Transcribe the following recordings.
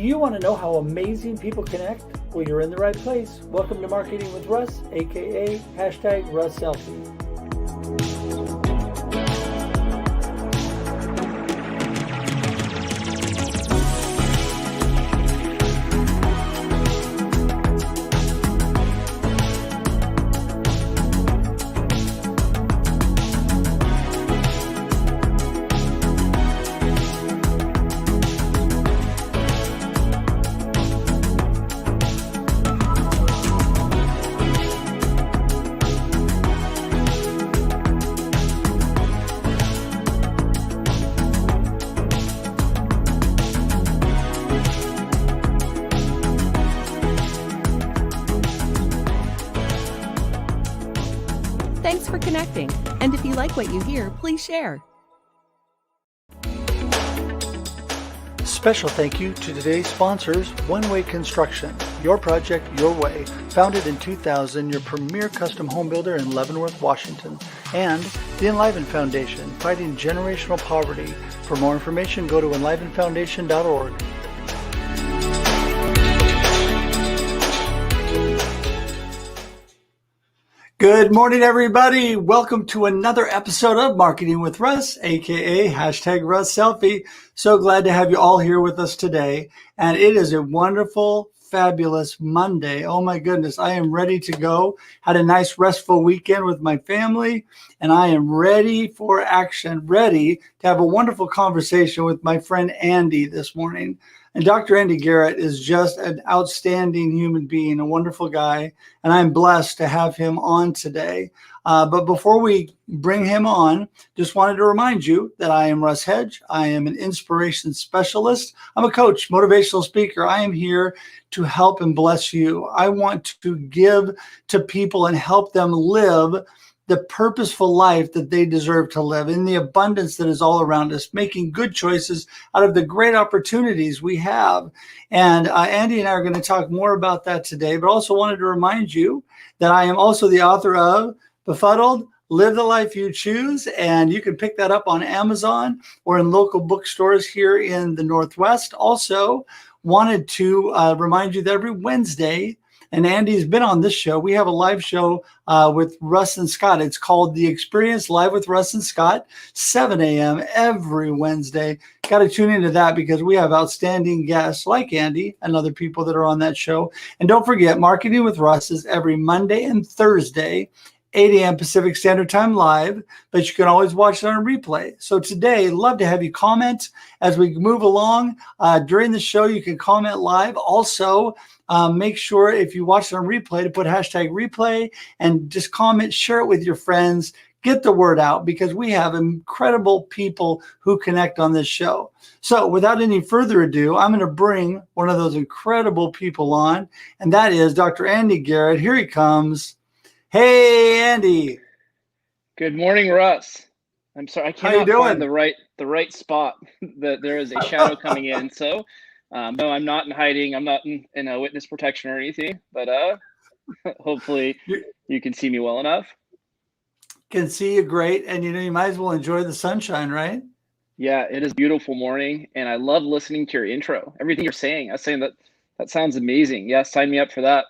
you want to know how amazing people connect? Well, you're in the right place. Welcome to Marketing with Russ, aka #RussSelfie. Thanks for connecting. And if you like what you hear, please share. Special thank you to today's sponsors, One Way Construction, your project, your way. Founded in 2000, your premier custom home builder in Leavenworth, Washington. And the Enliven Foundation, fighting generational poverty. For more information, go to enlivenfoundation.org. Good morning, everybody. Welcome to another episode of Marketing with Russ, aka #RussSelfie. So glad to have you all here with us today. And it is a wonderful, fabulous Monday. Oh my goodness, I am ready to go. Had a nice restful weekend with my family, and I am ready for action, ready to have a wonderful conversation with my friend Andy this morning. And Dr. Andy Garrett is just an outstanding human being, a wonderful guy, and I'm blessed to have him on today. But before we bring him on, just wanted to remind you that I am Russ Hedge. I am an inspiration specialist. I'm a coach, motivational speaker. I am here to help and bless you. I want to give to people and help them live the purposeful life that they deserve to live in the abundance that is all around us, making good choices out of the great opportunities we have. And Andy and I are going to talk more about that today, but also wanted to remind you that I am also the author of Befuddled, Live the Life You Choose, and you can pick that up on Amazon or in local bookstores here in the Northwest. Also wanted to remind you that every Wednesday, and Andy's been on this show, we have a live show with Russ and Scott. It's called The Experience Live with Russ and Scott, 7 a.m. every Wednesday. Got to tune into that because we have outstanding guests like Andy and other people that are on that show. And don't forget, Marketing with Russ is every Monday and Thursday, 8 a.m. Pacific Standard Time live, but you can always watch it on replay. So today, love to have you comment as we move along. During the show, you can comment live. Also, make sure if you watch it on replay to put #replay and just comment, share it with your friends, get the word out because we have incredible people who connect on this show. So without any further ado, I'm going to bring one of those incredible people on, and that is Dr. Andy Garrett. Here he comes. Hey, Andy. Good morning, Russ. I'm sorry, I cannot find the right spot. There is a shadow coming in. So, no, I'm not in hiding. I'm not in a witness protection or anything. But hopefully, you can see me well enough. Can see you great, and you might as well enjoy the sunshine, right? Yeah, it is a beautiful morning, and I love listening to your intro. Everything you're saying, I was saying that sounds amazing. Yeah, sign me up for that.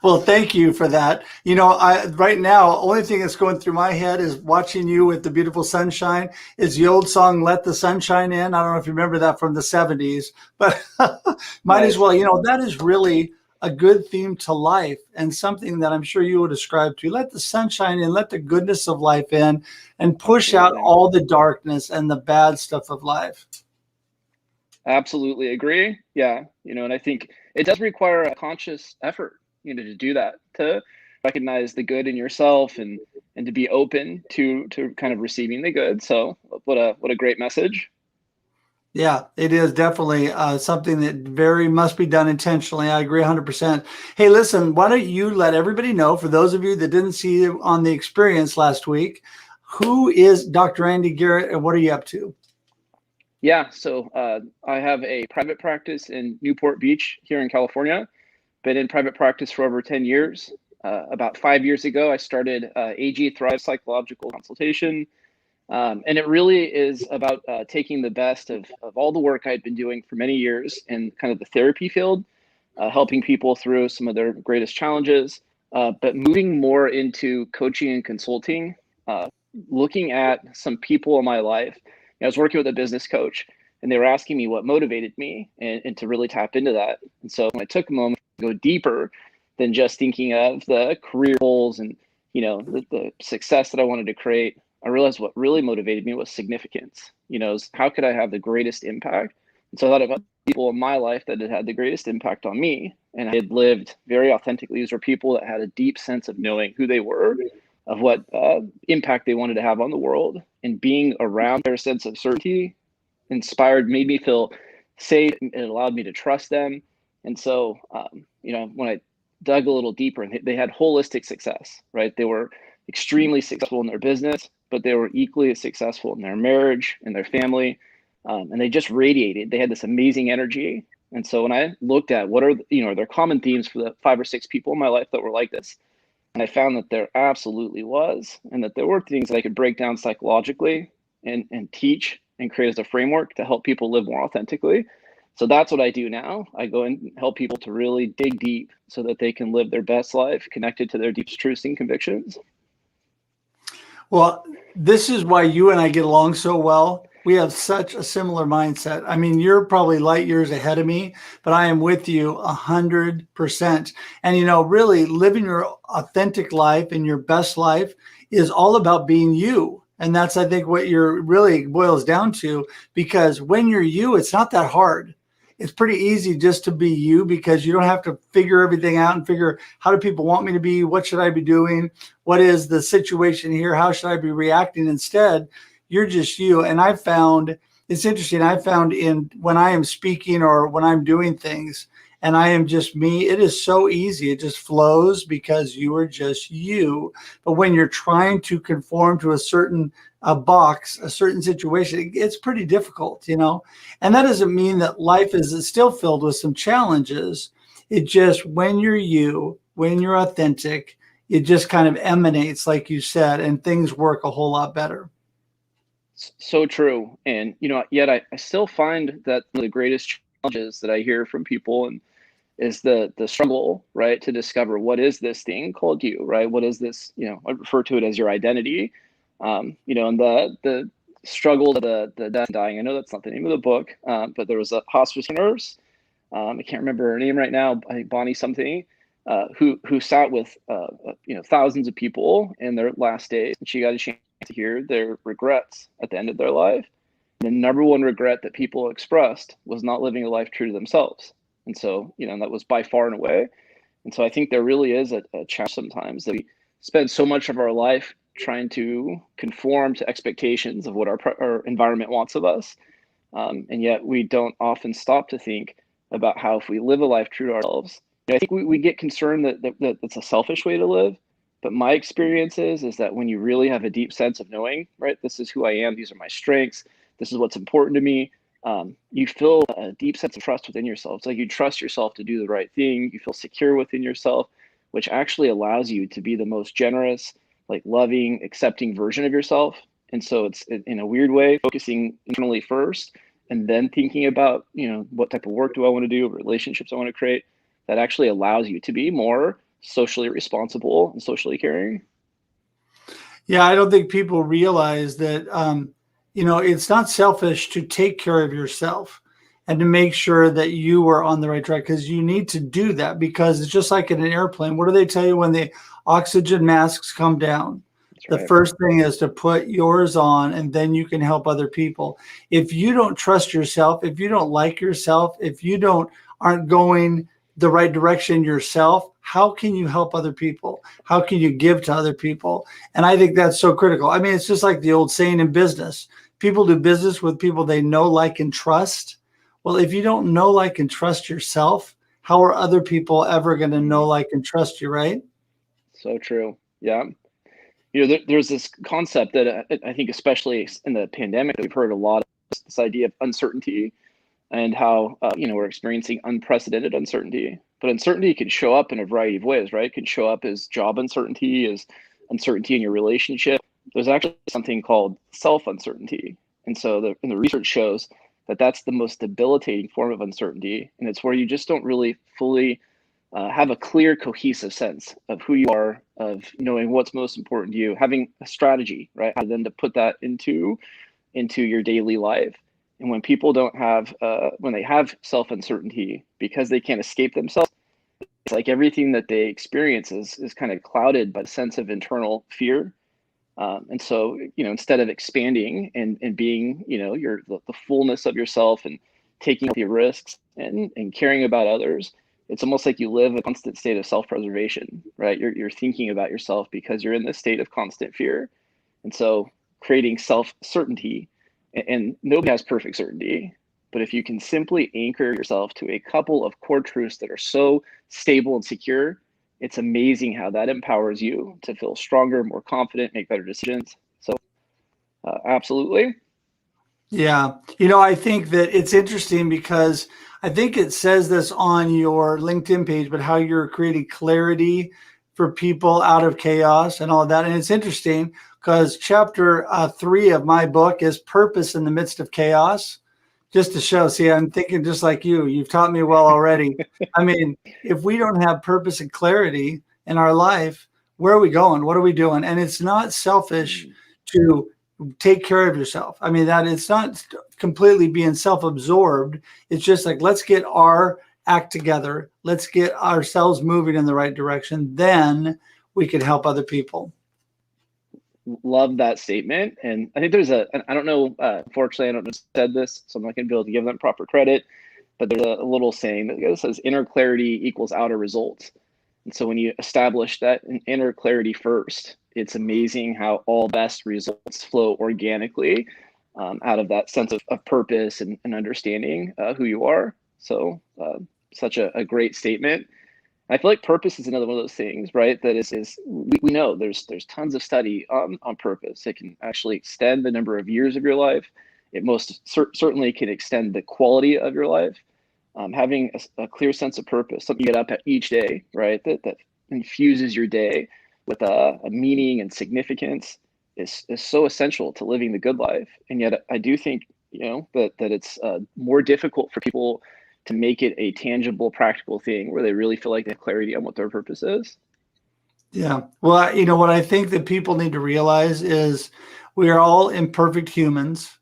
Well, thank you for that. Right now, only thing that's going through my head is watching you with the beautiful sunshine is the old song, Let the Sunshine In. I don't know if you remember that from the 70s, but might as well. That is really a good theme to life and something that I'm sure you would ascribe to. Let the sunshine in, let the goodness of life in, and push out all the darkness and the bad stuff of life. Absolutely agree. Yeah. And I think it does require a conscious effort, to do that, to recognize the good in yourself and to be open to kind of receiving the good. So what a great message. Yeah, it is definitely something that very must be done intentionally. I agree 100%. Hey, listen, why don't you let everybody know, for those of you that didn't see you on the experience last week, who is Dr. Andy Garrett and what are you up to? Yeah, so I have a private practice in Newport Beach here in California. Been in private practice for over 10 years. About 5 years ago, I started AG Thrive Psychological Consultation. And it really is about taking the best of all the work I'd been doing for many years in kind of the therapy field, helping people through some of their greatest challenges, but moving more into coaching and consulting, looking at some people in my life. I was working with a business coach, and they were asking me what motivated me and to really tap into that. And so when I took a moment to go deeper than just thinking of the career goals and the success that I wanted to create, I realized what really motivated me was significance. Is how could I have the greatest impact? And so I thought about people in my life that had had the greatest impact on me, and I had lived very authentically. These were people that had a deep sense of knowing who they were, of what impact they wanted to have on the world, and being around their sense of certainty made me feel safe. It allowed me to trust them. And so, when I dug a little deeper, and they had holistic success, right? They were extremely successful in their business, but they were equally as successful in their marriage and their family. And they just radiated. They had this amazing energy. And so when I looked at what are their common themes for the 5 or 6 people in my life that were like this, and I found that there absolutely was, and that there were things that I could break down psychologically and teach and create as a framework to help people live more authentically. So that's what I do now. I go and help people to really dig deep so that they can live their best life connected to their deepest truths and convictions. Well, this is why you and I get along so well. We have such a similar mindset. I mean, you're probably light years ahead of me, but I am with you 100%. And, really living your authentic life and your best life is all about being you. And that's, I think, what you're really boils down to, because when you're you, it's not that hard. It's pretty easy just to be you, because you don't have to figure everything out and figure, how do people want me to be? What should I be doing? What is the situation here? How should I be reacting? Instead, you're just you. And I found, it's interesting, when I am speaking or when I'm doing things and I am just me, it is so easy. It just flows because you are just you. But when you're trying to conform to a certain box, a certain situation, it's pretty difficult, and that doesn't mean that life is still filled with some challenges. It just, when you're you, when you're authentic, it just kind of emanates, like you said, and things work a whole lot better. So true. And, yet I still find that the greatest challenges that I hear from people is the struggle, right, to discover what is this thing called you, right? What is this, I refer to it as your identity. And the struggle to the death and dying. I know that's not the name of the book, but there was a hospice nurse. I can't remember her name right now. I think Bonnie something, who sat with thousands of people in their last days, and she got a chance to hear their regrets at the end of their life. The number one regret that people expressed was not living a life true to themselves. And so, that was by far and away. And so I think there really is a challenge sometimes that we spend so much of our life trying to conform to expectations of what our environment wants of us. And yet we don't often stop to think about how, if we live a life true to ourselves, I think we get concerned that it's a selfish way to live. But my experience is that when you really have a deep sense of knowing, right, this is who I am, these are my strengths, this is what's important to me, you feel a deep sense of trust within yourself. It's like you trust yourself to do the right thing. You feel secure within yourself, which actually allows you to be the most generous, like loving, accepting version of yourself. And so it's, in a weird way, focusing internally first and then thinking about, what type of work do I want to do, relationships I want to create, that actually allows you to be more socially responsible and socially caring. Yeah, I don't think people realize that, it's not selfish to take care of yourself and to make sure that you are on the right track, because you need to do that, because it's just like in an airplane. What do they tell you when the oxygen masks come down? That's right. The first thing is to put yours on, and then you can help other people. If you don't trust yourself, if you don't like yourself, if you aren't going the right direction yourself, how can you help other people? How can you give to other people? And I think that's so critical. I mean, it's just like the old saying in business. People do business with people they know, like, and trust. Well, if you don't know, like, and trust yourself, how are other people ever going to know, like, and trust you, right? So true. Yeah. There's this concept that I think, especially in the pandemic, we've heard a lot of this idea of uncertainty, and how, we're experiencing unprecedented uncertainty. But uncertainty can show up in a variety of ways, right? It can show up as job uncertainty, as uncertainty in your relationship, there's actually something called self-uncertainty. And so and the research shows that that's the most debilitating form of uncertainty. And it's where you just don't really fully have a clear, cohesive sense of who you are, of knowing what's most important to you, having a strategy, right? How then to put that into your daily life. And when people don't have, when they have self-uncertainty, because they can't escape themselves, it's like everything that they experience is kind of clouded by the sense of internal fear. And so, instead of expanding and being, the fullness of yourself and taking the risks and caring about others, it's almost like you live a constant state of self-preservation, right? You're thinking about yourself because you're in this state of constant fear. And so creating self-certainty, and nobody has perfect certainty, but if you can simply anchor yourself to a couple of core truths that are so stable and secure, it's amazing how that empowers you to feel stronger, more confident, make better decisions. So absolutely. Yeah. I think that it's interesting because I think it says this on your LinkedIn page, but how you're creating clarity for people out of chaos and all of that. And it's interesting because chapter 3 of my book is purpose in the midst of chaos. Just to show, see, I'm thinking just like you. You've taught me well already. I mean, if we don't have purpose and clarity in our life, where are we going? What are we doing? And it's not selfish to take care of yourself. I mean, that it's not completely being self-absorbed. It's just like, let's get our act together. Let's get ourselves moving in the right direction. Then we can help other people. Love that statement. And I think there's I don't know, unfortunately, I don't know who said this, so I'm not going to be able to give them proper credit, but there's a little saying that says inner clarity equals outer results. And so when you establish that inner clarity first, it's amazing how all best results flow organically out of that sense of purpose and understanding who you are. So such a great statement. I feel like purpose is another one of those things, right? That we know there's tons of study on purpose. It can actually extend the number of years of your life. It most certainly can extend the quality of your life. Having a clear sense of purpose, something you get up at each day, right? That infuses your day with a meaning and significance is so essential to living the good life. And yet I do think, that it's more difficult for people to make it a tangible, practical thing where they really feel like they have clarity on what their purpose is. Yeah. Well, what I think that people need to realize is we are all imperfect humans.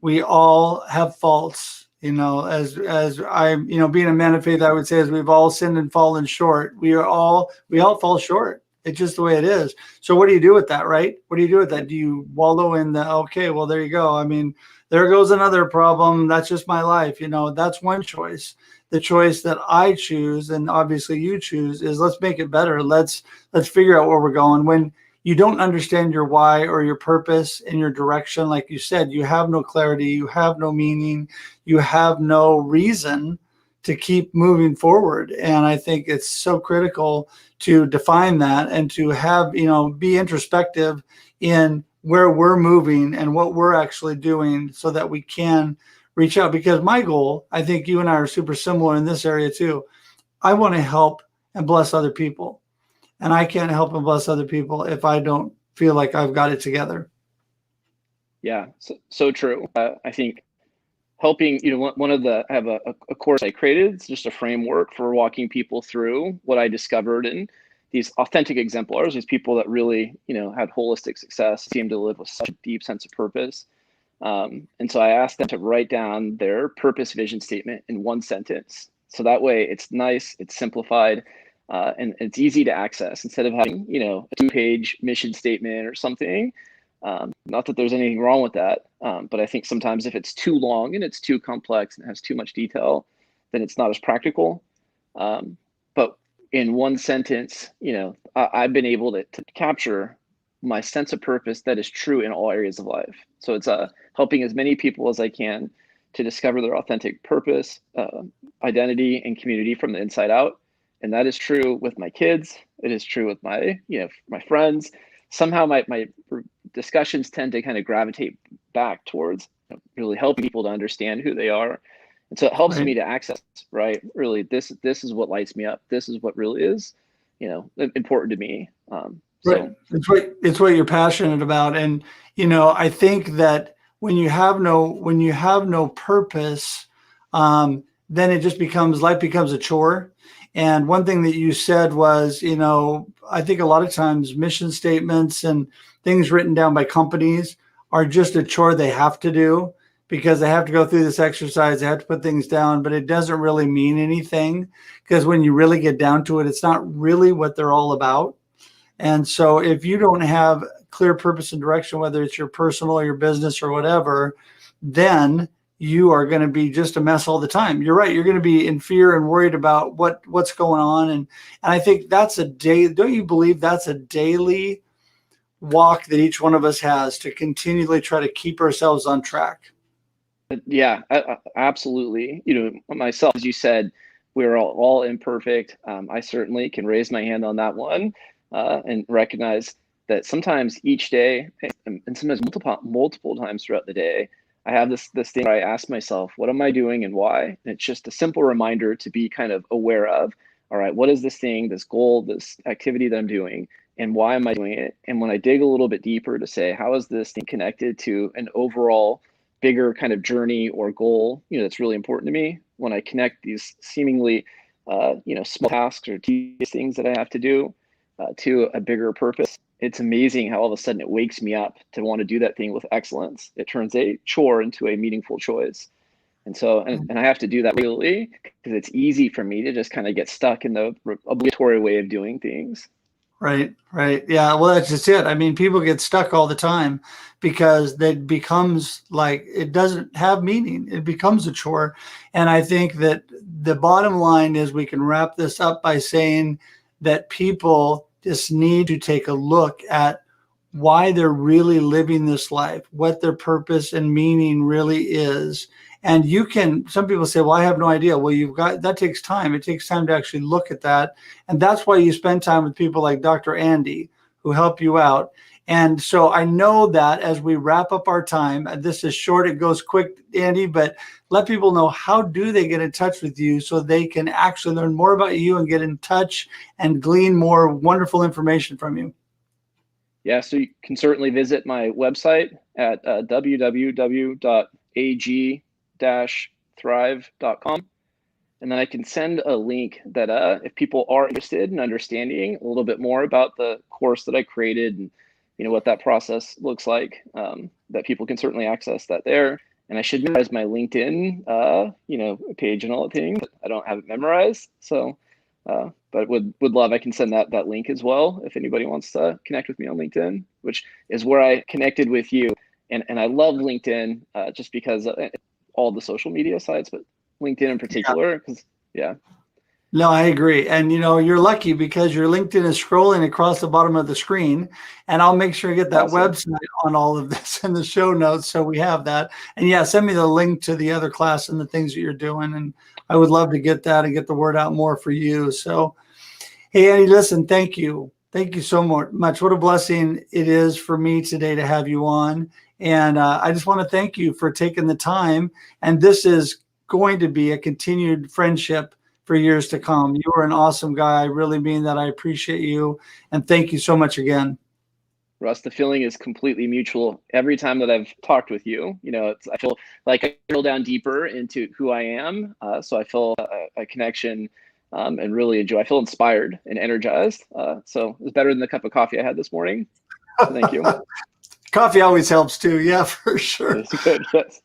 We all have faults, as I'm, being a man of faith, I would say, as we've all sinned and fallen short. We all fall short. It's just the way it is. So what do you do with that, right? What do you do with that? Do you wallow in the, okay, well, there you go. I mean, there goes another problem. That's just my life. That's one choice. The choice that I choose, and obviously you choose, is let's make it better. Let's figure out where we're going. When you don't understand your why or your purpose and your direction, like you said, you have no clarity, you have no meaning, you have no reason to keep moving forward. And I think it's so critical to define that and to have, be introspective in where we're moving and what we're actually doing so that we can reach out. Because my goal, I think you and I are super similar in this area too. I want to help and bless other people. And I can't help and bless other people if I don't feel like I've got it together. Yeah, so true. I think helping, I have a course I created. It's just a framework for walking people through what I discovered in these authentic exemplars, these people that really, had holistic success, seemed to live with such a deep sense of purpose. And so I asked them to write down their purpose vision statement in one sentence. So that way it's nice, it's simplified, and it's easy to access instead of having, a 2-page mission statement or something. Not that there's anything wrong with that, but I think sometimes if it's too long and it's too complex and has too much detail, then it's not as practical. But in one sentence, I've been able to capture my sense of purpose that is true in all areas of life. So it's helping as many people as I can to discover their authentic purpose, identity, and community from the inside out. And that is true with my kids. It is true with my friends. Somehow my discussions tend to kind of gravitate back towards really helping people to understand who they are. And so it helps me to access, right? Really, this is what lights me up. This is what really is, important to me. Right. So It's what you're passionate about. And, I think that when you have no purpose, then it just life becomes a chore. And one thing that you said was, I think a lot of times mission statements and things written down by companies are just a chore they have to do because they have to go through this exercise. They have to put things down, but it doesn't really mean anything because when you really get down to it, it's not really what they're all about. And so if you don't have clear purpose and direction, whether it's your personal or your business or whatever, then you are going to be just a mess all the time. You're right. You're going to be in fear and worried about what's going on. And I think that's a day. Don't you believe that's a daily walk that each one of us has to continually try to keep ourselves on track? Yeah, absolutely. Myself, as you said, we're all imperfect. I certainly can raise my hand on that one and recognize that sometimes each day, and sometimes multiple times throughout the day, I have this thing where I ask myself, what am I doing and why? And it's just a simple reminder to be kind of aware of, all right, what is this thing, this goal, this activity that I'm doing, and why am I doing it? And when I dig a little bit deeper to say, how is this thing connected to an overall bigger kind of journey or goal, that's really important to me, when I connect these seemingly, small tasks or tedious things that I have to do to a bigger purpose, it's amazing how all of a sudden it wakes me up to want to do that thing with excellence. It turns a chore into a meaningful choice. And so, and I have to do that regularly because it's easy for me to just kind of get stuck in the obligatory way of doing things. Right. Yeah. Well, that's just it. I mean, people get stuck all the time because that becomes like, it doesn't have meaning. It becomes a chore. And I think that the bottom line is we can wrap this up by saying that people just need to take a look at why they're really living this life, what their purpose and meaning really is. And some people say, well, I have no idea. Well, that takes time. It takes time to actually look at that. And that's why you spend time with people like Dr. Andy, who help you out. And so I know that as we wrap up our time, this is short, it goes quick, Andy, but let people know, how do they get in touch with you so they can actually learn more about you and get in touch and glean more wonderful information from you? Yeah, so you can certainly visit my website at www.ag-thrive.com. And then I can send a link that if people are interested in understanding a little bit more about the course that I created and what that process looks like, that people can certainly access that there. And I should memorize my LinkedIn, page and all the things. I don't have it memorized, so but would love. I can send that link as well if anybody wants to connect with me on LinkedIn, which is where I connected with you. And I love LinkedIn just because all the social media sites, but LinkedIn in particular, because No, I agree. And, you're lucky because your LinkedIn is scrolling across the bottom of the screen. And I'll make sure to get that website on all of this in the show notes. So we have that. And yeah, send me the link to the other class and the things that you're doing. And I would love to get that and get the word out more for you. So, hey, Andy, listen, thank you. Thank you so much. What a blessing it is for me today to have you on. And I just want to thank you for taking the time. And this is going to be a continued friendship for years to come. You are an awesome guy. I really mean that. I appreciate you. And thank you so much again. Russ, the feeling is completely mutual. Every time that I've talked with you, I feel like I drill down deeper into who I am. So I feel a connection and really enjoy. I feel inspired and energized. So it was better than the cup of coffee I had this morning. So thank you. Coffee always helps too. Yeah, for sure. It's good. Yes.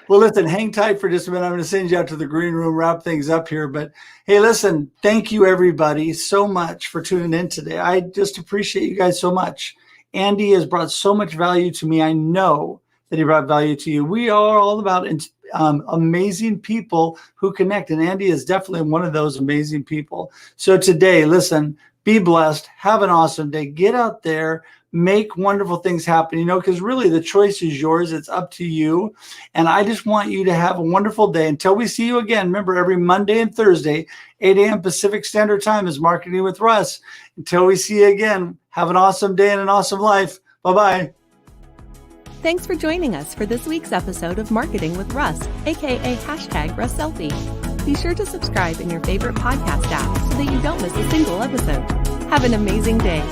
Well, listen, hang tight for just a minute. I'm going to send you out to the green room, wrap things up here. But hey, listen, thank you everybody so much for tuning in today. I just appreciate you guys so much. Andy has brought so much value to me. I know that he brought value to you. We are all about amazing people who connect. And Andy is definitely one of those amazing people. So today, listen, be blessed. Have an awesome day. Get out there. Make wonderful things happen, because really the choice is yours. It's up to you. And I just want you to have a wonderful day. Until we see you again, remember every Monday and Thursday, 8 a.m. Pacific Standard Time is Marketing with Russ. Until we see you again, have an awesome day and an awesome life. Bye-bye. Thanks for joining us for this week's episode of Marketing with Russ, aka #RussSelfie. Be sure to subscribe in your favorite podcast app so that you don't miss a single episode. Have an amazing day.